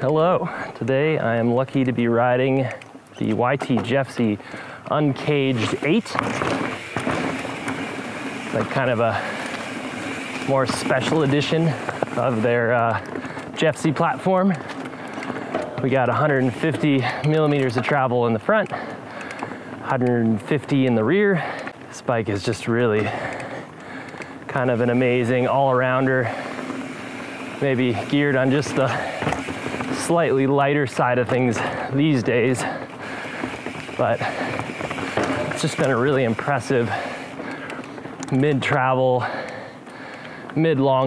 Hello, today I am lucky to be riding the YT Jeffsy Uncaged 8. It's like kind of a more special edition of their Jeffsy platform. We got 150 millimeters of travel in the front, 150 in the rear. This bike is just really kind of an amazing all-arounder, maybe geared on just the slightly lighter side of things these days, but it's just been a really impressive mid-long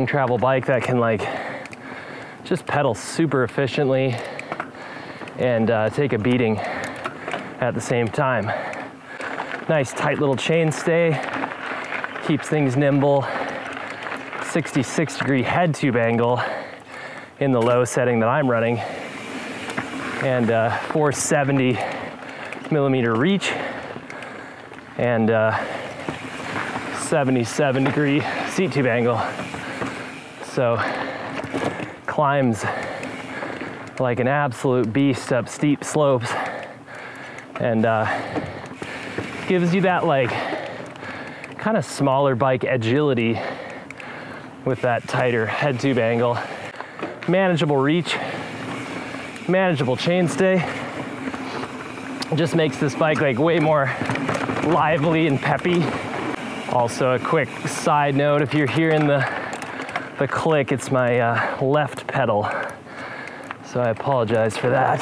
travel bike that can like just pedal super efficiently and take a beating at the same time. Nice tight little chainstay, keeps things nimble, 66-degree head tube angle in the low setting that I'm running, and 470 millimeter reach, and 77-degree seat tube angle. So climbs like an absolute beast up steep slopes, and gives you that like kind of smaller bike agility with that tighter head tube angle. Manageable reach, manageable chainstay. It just makes this bike like way more lively and peppy. Also a quick side note, if you're hearing the click, it's my left pedal. So I apologize for that.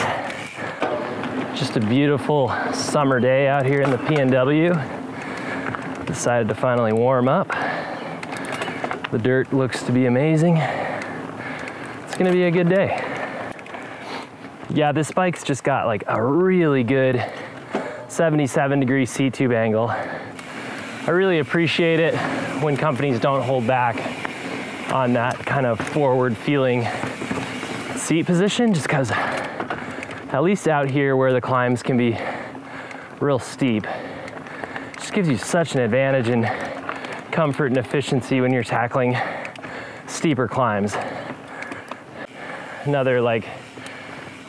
Just a beautiful summer day out here in the PNW. Decided to finally warm up. The dirt looks to be amazing. It's gonna be a good day. Yeah, this bike's just got like a really good 77-degree seat tube angle. I really appreciate it when companies don't hold back on that kind of forward feeling seat position, just because at least out here where the climbs can be real steep, it just gives you such an advantage in comfort and efficiency when you're tackling steeper climbs. Another like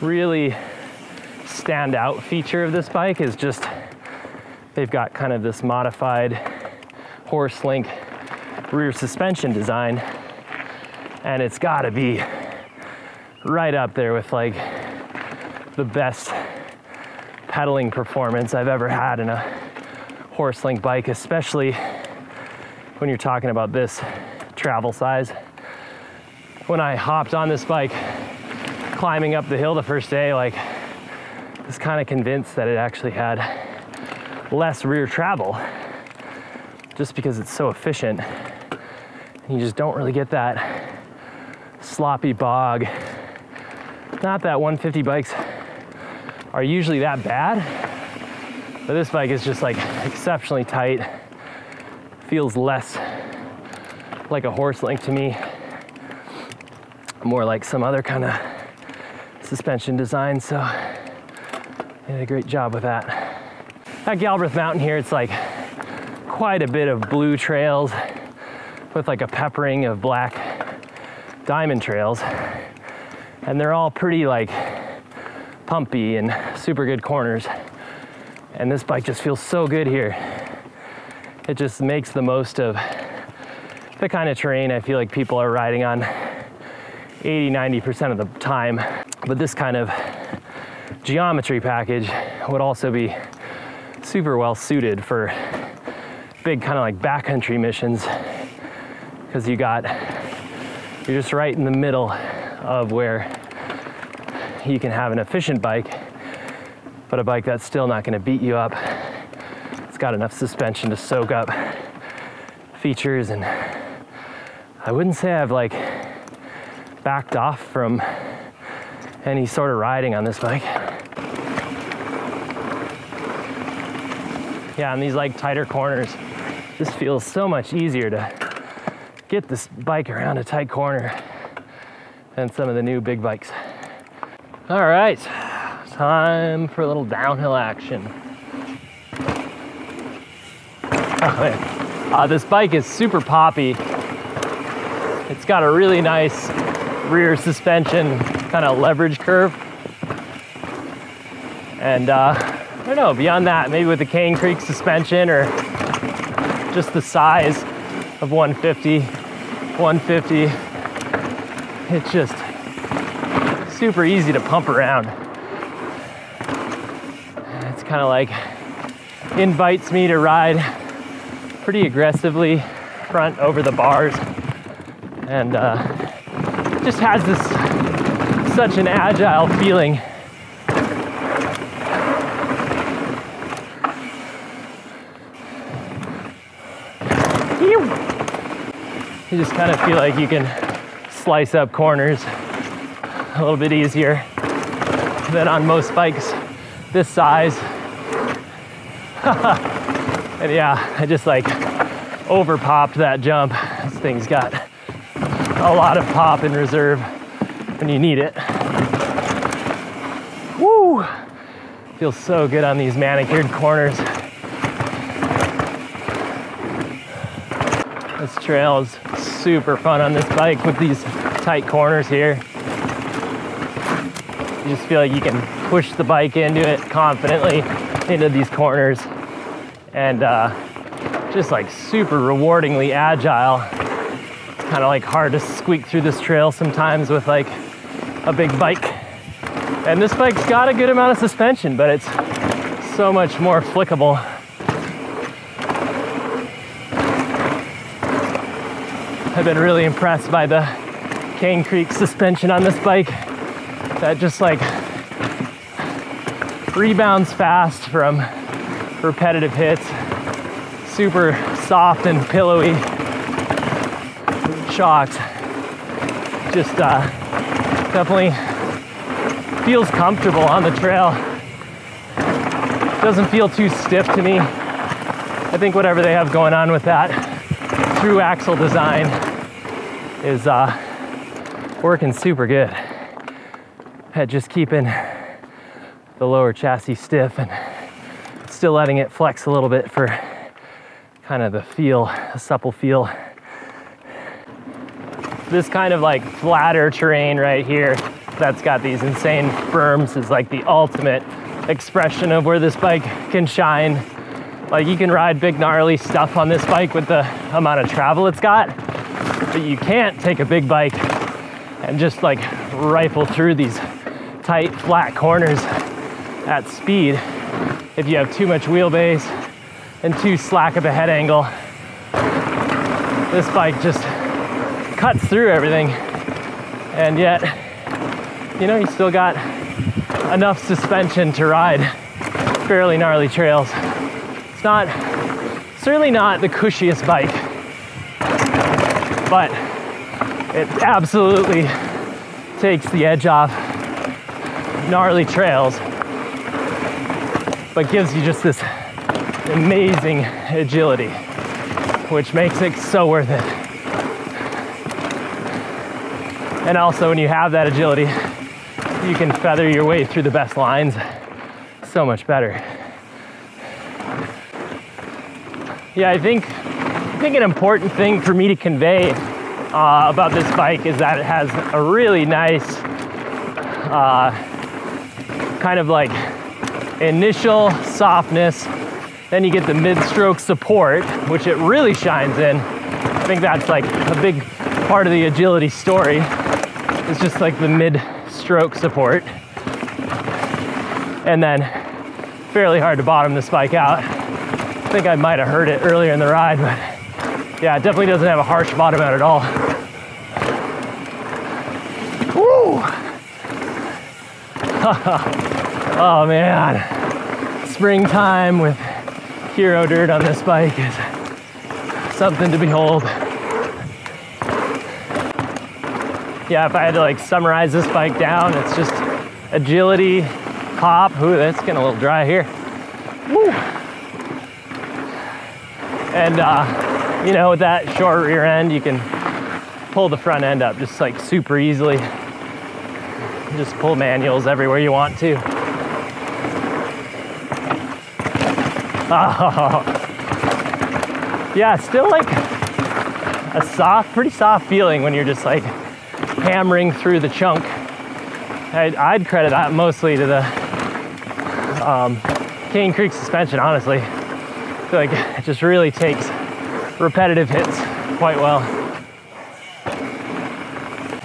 really standout feature of this bike is just they've got kind of this modified horse link rear suspension design, and it's got to be right up there with like the best pedaling performance I've ever had in a horse link bike, especially when you're talking about this travel size. When I hopped on this bike climbing up the hill the first day, like I was kind of convinced that it actually had less rear travel just because it's so efficient. You just don't really get that sloppy bog. Not that 150 bikes are usually that bad, but this bike is just like exceptionally tight. Feels less like a horse link to me, more like some other kind of suspension design. So they did a great job with that. At Galbraith Mountain here, it's like quite a bit of blue trails with like a peppering of black diamond trails, and they're all pretty like pumpy and super good corners, and this bike just feels so good here. It just makes the most of the kind of terrain I feel like people are riding on 80–90% of the time. But this kind of geometry package would also be super well suited for big kind of like backcountry missions, because you're just right in the middle of where you can have an efficient bike, but a bike that's still not going to beat you up. It's got enough suspension to soak up features, and I wouldn't say I've like backed off from any sort of riding on this bike. Yeah, and these like tighter corners just feels so much easier to get this bike around a tight corner than some of the new big bikes. All right, time for a little downhill action. Oh, man. This bike is super poppy. It's got a really nice rear suspension kind of leverage curve. And I don't know, beyond that, maybe with the Cane Creek suspension or just the size of 150, it's just super easy to pump around. It's kind of like invites me to ride pretty aggressively front over the bars, and just has this such an agile feeling. You just kind of feel like you can slice up corners a little bit easier than on most bikes this size. And yeah, I just like over popped that jump. This thing's got a lot of pop in reserve when you need it. Woo! Feels so good on these manicured corners. This trail is super fun on this bike with these tight corners here. You just feel like you can push the bike into it confidently into these corners, and just like super rewardingly agile. It's kind of like hard to squeak through this trail sometimes with like a big bike. And this bike's got a good amount of suspension, but it's so much more flickable. I've been really impressed by the Cane Creek suspension on this bike. That just like rebounds fast from repetitive hits. Super soft and pillowy shocks. Just definitely feels comfortable on the trail. Doesn't feel too stiff to me. I think whatever they have going on with that through axle design is working super good at just keeping the lower chassis stiff and still letting it flex a little bit for kind of the feel, a supple feel. This kind of like flatter terrain right here that's got these insane berms is like the ultimate expression of where this bike can shine. Like you can ride big gnarly stuff on this bike with the amount of travel it's got, but you can't take a big bike and just like rifle through these tight flat corners at speed if you have too much wheelbase and too slack of a head angle. This bike just cuts through everything, and yet, you know, you still got enough suspension to ride fairly gnarly trails. It's not, certainly not the cushiest bike, but it absolutely takes the edge off gnarly trails, but gives you just this amazing agility, which makes it so worth it. And also, when you have that agility, you can feather your way through the best lines so much better. Yeah, I think an important thing for me to convey about this bike is that it has a really nice kind of like initial softness. Then you get the mid-stroke support, which it really shines in. I think that's like a big part of the agility story. It's just like the mid-stroke support. And then fairly hard to bottom this bike out. I think I might have heard it earlier in the ride, but yeah, it definitely doesn't have a harsh bottom out at all. Woo! Oh man, springtime with hero dirt on this bike is something to behold. Yeah, if I had to like summarize this bike down, it's just agility, pop. Ooh, that's getting a little dry here. Woo! And you know, with that short rear end, you can pull the front end up just like super easily. Just pull manuals everywhere you want to. Oh. Yeah, still like a soft, pretty soft feeling when you're just like hammering through the chunk. I'd credit that mostly to the Cane Creek suspension, honestly. I feel like it just really takes repetitive hits quite well.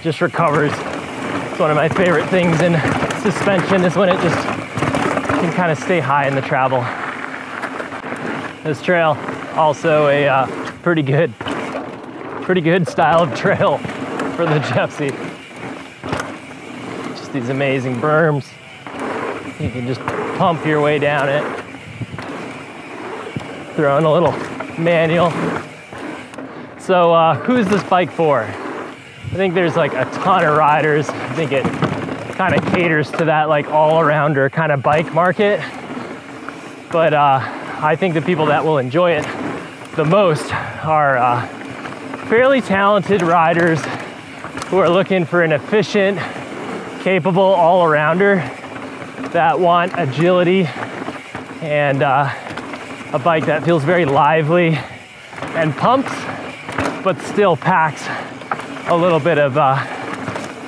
Just recovers. It's one of my favorite things in suspension is when it just can kind of stay high in the travel. This trail, also a pretty good style of trail for the Jeffsy. Just these amazing berms. You can just pump your way down it. Throw in a little manual. So who's this bike for? I think there's like a ton of riders. I think it kind of caters to that like all-arounder kind of bike market. But I think the people that will enjoy it the most are fairly talented riders who are looking for an efficient, capable all-arounder that want agility and a bike that feels very lively and pumps, but still packs a little bit of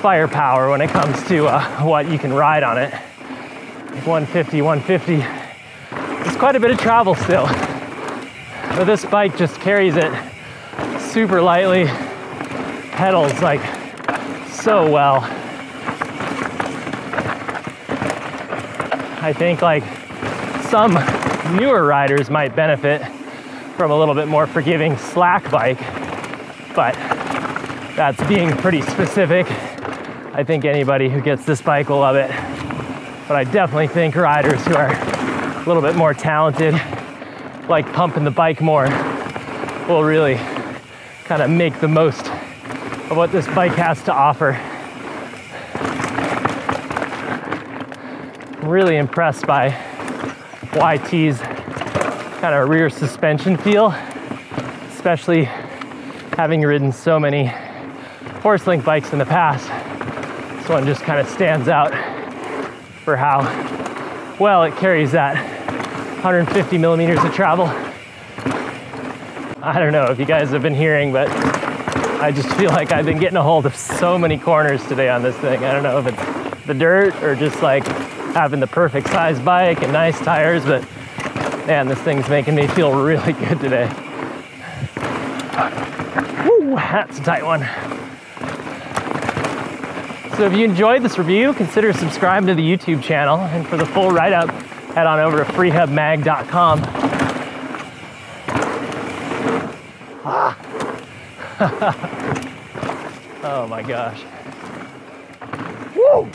firepower when it comes to what you can ride on it. 150. It's quite a bit of travel still. But this bike just carries it super lightly, pedals like so well. I think like some newer riders might benefit from a little bit more forgiving slack bike, but that's being pretty specific. I think anybody who gets this bike will love it. But I definitely think riders who are a little bit more talented, like pumping the bike more, will really kind of make the most of what this bike has to offer. I'm really impressed by YT's kind of rear suspension feel, especially having ridden so many horse link bikes in the past. This one just kind of stands out for how well it carries that 150 millimeters of travel. I don't know if you guys have been hearing, but I just feel like I've been getting a hold of so many corners today on this thing. I don't know if it's the dirt or just like having the perfect size bike and nice tires, but man, this thing's making me feel really good today. Woo, that's a tight one. So if you enjoyed this review, consider subscribing to the YouTube channel, and for the full write-up, head on over to freehubmag.com. Oh my gosh. Woo!